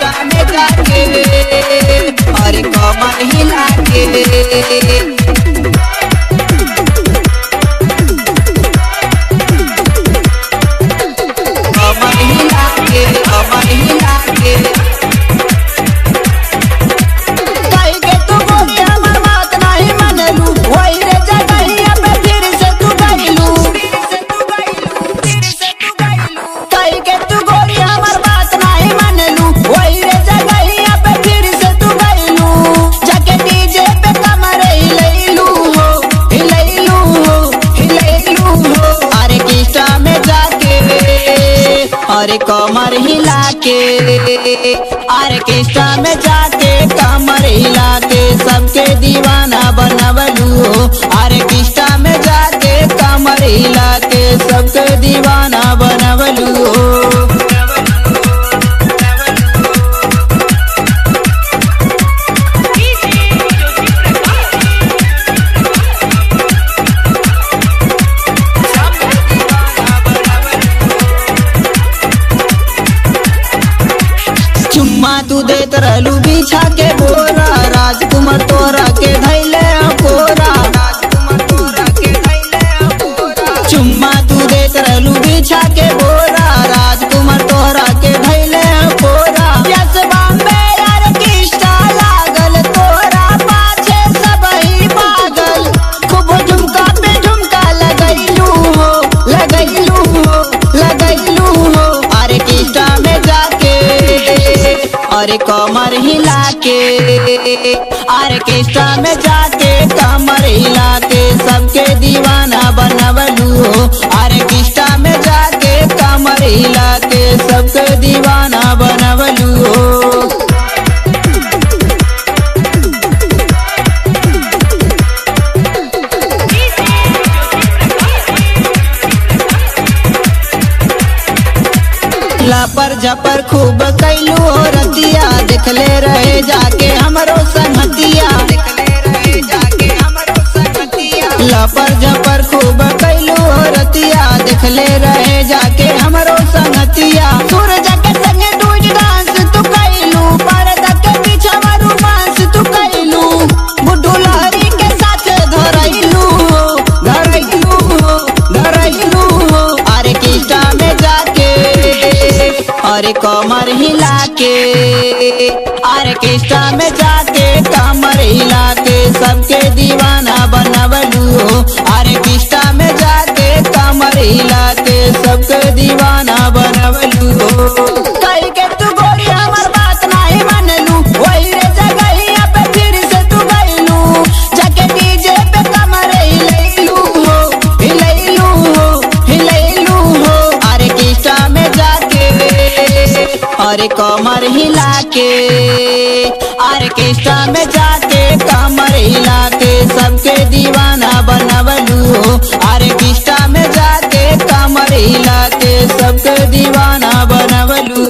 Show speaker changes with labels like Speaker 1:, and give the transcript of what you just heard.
Speaker 1: किस्टा में जाके अरे कमर हिला के अरे कमर हिला के ऑर्केस्ट्रा में जाके कमर हिला के सबके दीवाना बनवलू। ऑर्केस्ट्रा में जाके कमर हिला के सबके दीवाना बनवलू। तू देत रहलू बिछा के बोरा राजकुमार तोरा के धैले कोरा। चुम्मा तू देत रहलू बिछा के बोरा राजकुमार तोरा के धैले कोरा। यस बॉम्बे ऑर्केस्ट्रा लागल तोरा पाछे सबही पागल। खूब झुमका पे झुमका लगैलू हो लगैलू हो लगैलू हो। ऑर्केस्ट्रा में जाके अरे कमर हिला के ऑर्केस्ट्रा में जाके कमर हिला के सबके दीवाना बनवलू। ऑर्केस्ट्रा में जाके कमर हिला के सबके दीवाना बनवलू। लापर झपर खूब कैलू रतिया देखले रहे जाके हमरो संगतिया। लापर झपर खूब कैलू रतिया देखले रहे जाके हमरो संगतिया। सूरज के संगे डूज डांस तू कैलू पर्दा के पीछे रोमांस तू कैलू। बुड्ढू लहरी के साथ धरैलू धरैलू धरैलू। ऑर्केस्ट्रा में जाके अरे कमर हिला के ऑर्केस्ट्रा में जाके कमर हिला के सबके दीवाना बनवलू। ऑर्केस्ट्रा में जाके कमर हिला के सबके दीवाना बनवलू। कहीं के तू गोरी हमर बात नहीं मनलू वही रे जगहिया पे फिर से तू गइलू। जाके डीजे पे कमर हिलैलू हो हिलैलू हो हिलैलू हो। ऑर्केस्ट्रा में जाके अरे कमर हिला के ऑर्केस्ट्रा में जाके कमर हिला के सबके दीवाना बनवलू। ऑर्केस्ट्रा में जाके कमर हिला के सबके दीवाना बनवलू।